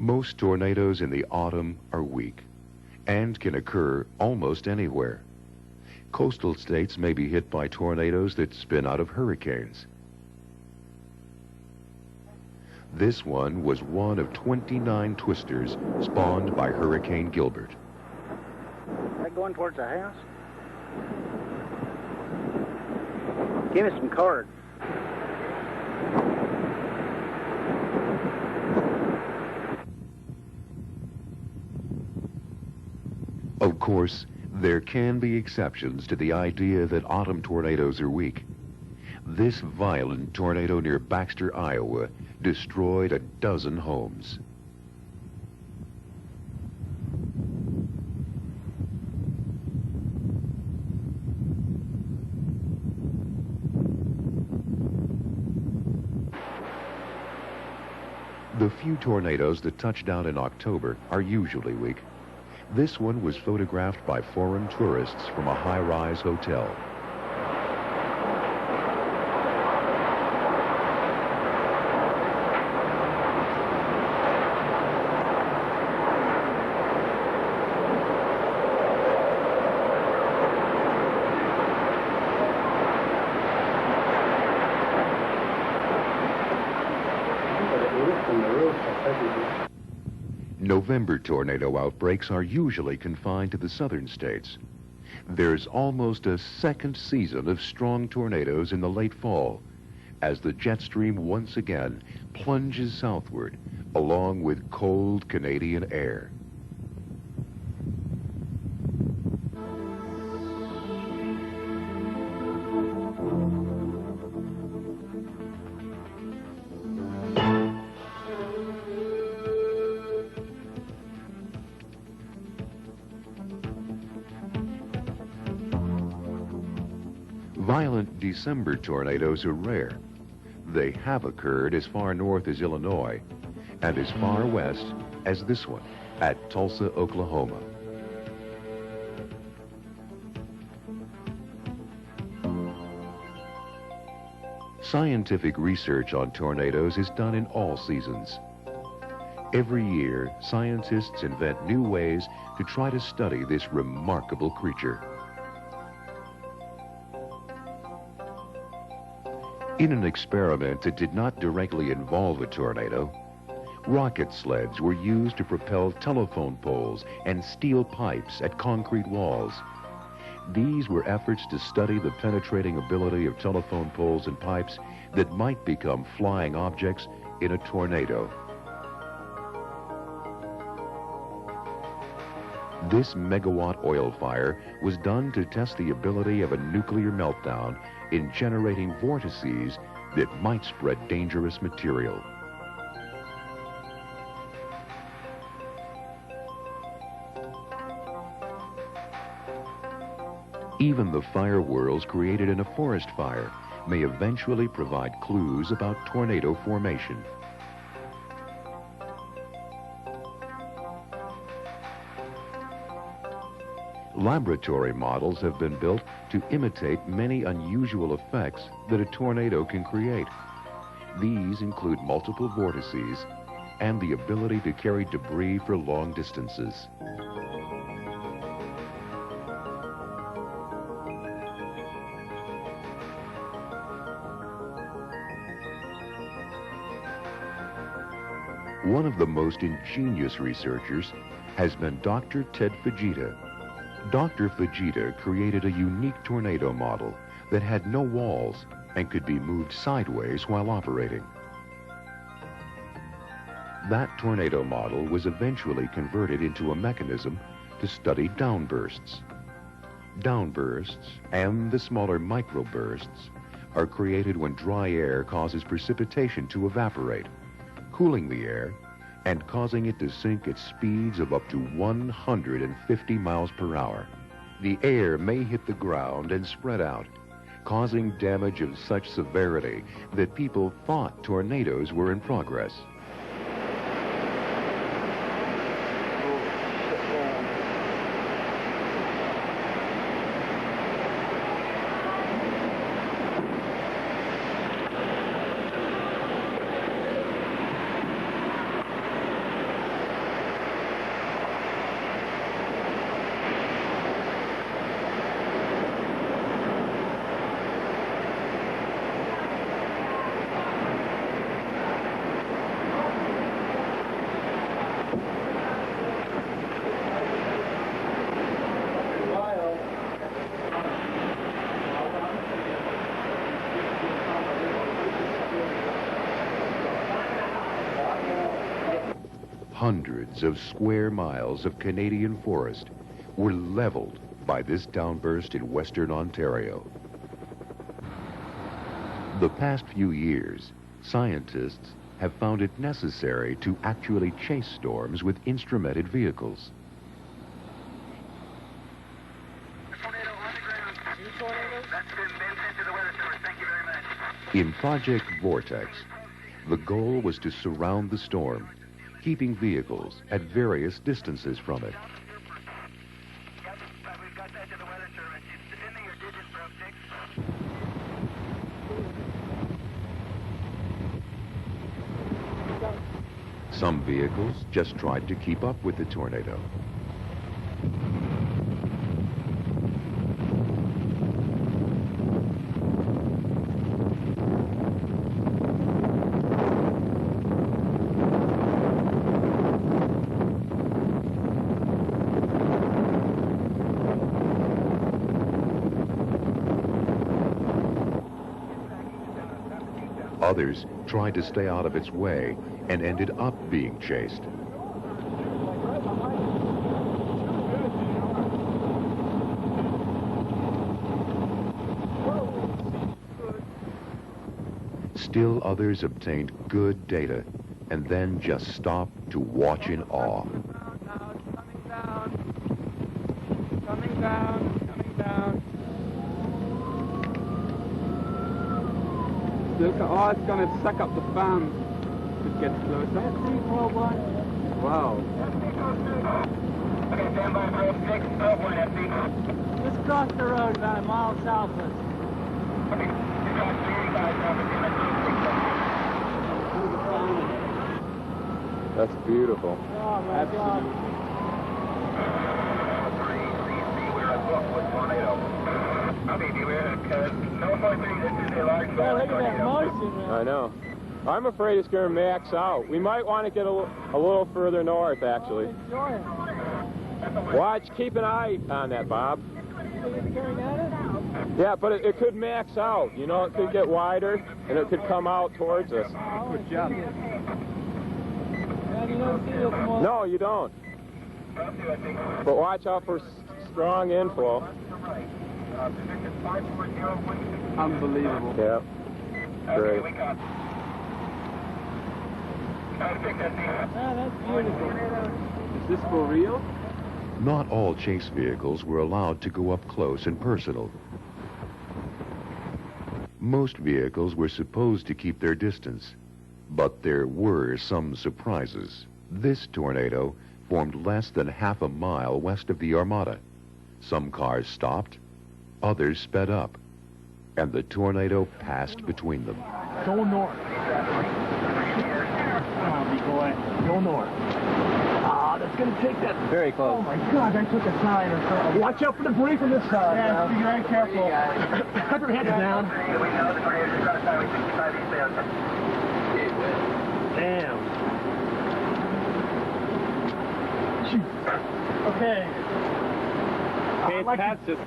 Most tornadoes in the autumn are weak and can occur almost anywhere. Coastal states may be hit by tornadoes that spin out of hurricanes. This one was one of 29 twisters spawned by Hurricane Gilbert. Is that going towards the house? Give me some cards. Of course, there can be exceptions to the idea that autumn tornadoes are weak. This violent tornado near Baxter, Iowa, destroyed a dozen homes. The few tornadoes that touch down in October are usually weak. This one was photographed by foreign tourists from a high-rise hotel. November tornado outbreaks are usually confined to the southern states. There's almost a second season of strong tornadoes in the late fall, as the jet stream once again plunges southward, along with cold Canadian air. Violent December tornadoes are rare. They have occurred as far north as Illinois and as far west as this one at Tulsa, Oklahoma. Scientific research on tornadoes is done in all seasons. Every year, scientists invent new ways to try to study this remarkable creature. In an experiment that did not directly involve a tornado, rocket sleds were used to propel telephone poles and steel pipes at concrete walls. These were efforts to study the penetrating ability of telephone poles and pipes that might become flying objects in a tornado. This megawatt oil fire was done to test the ability of a nuclear meltdown in generating vortices that might spread dangerous material. Even the fire whirls created in a forest fire may eventually provide clues about tornado formation. Laboratory models have been built to imitate many unusual effects that a tornado can create. These include multiple vortices and the ability to carry debris for long distances. One of the most ingenious researchers has been Dr. Ted Fujita. Dr. Fujita created a unique tornado model that had no walls and could be moved sideways while operating. That tornado model was eventually converted into a mechanism to study downbursts. Downbursts and the smaller microbursts are created when dry air causes precipitation to evaporate, cooling the air and causing it to sink at speeds of up to 150 miles per hour. The air may hit the ground and spread out, causing damage of such severity that people thought tornadoes were in progress. Hundreds of square miles of Canadian forest were leveled by this downburst in Western Ontario. The past few years, scientists have found it necessary to actually chase storms with instrumented vehicles. In Project Vortex, the goal was to surround the storm, keeping vehicles at various distances from it. Some vehicles just tried to keep up with the tornado. Others tried to stay out of its way and ended up being chased. Still others obtained good data and then just stopped to watch in awe. Coming down. Look, oh, it's going to suck up the fan. It gets closer. Wow. Okay, stand by for 06, 01, FD. Just cross the road about a mile southwest. Okay, you got 385 now, That's beautiful. Oh my God. Beware of book with tornado. Okay, beware, because no point three, this is a large Yeah, look at that tornado. motion, man. I know. I'm afraid it's going to max out. We might want to get a little further north, actually. Enjoy it. Watch, keep an eye on that, Bob. Are you staring at it? Yeah, but it could max out. You know, it could get wider, and it could come out towards us. Good job. And you don't see this more. No, you don't. But watch out for strong inflow. Unbelievable. Yeah. Great. Ah, that's beautiful. Is this for real? Not all chase vehicles were allowed to go up close and personal. Most vehicles were supposed to keep their distance, but there were some surprises. This tornado formed less than half a mile west of the Armada. Some cars stopped, others sped up, and the tornado passed between them. Go north. Oh, be boy. Go north. Ah, that's going to take that. Very close. Oh my God, I took a sign or something. Watch out for the debris from this side. Yeah, be very careful. Put your head down. Damn. Okay. Okay, Pat's just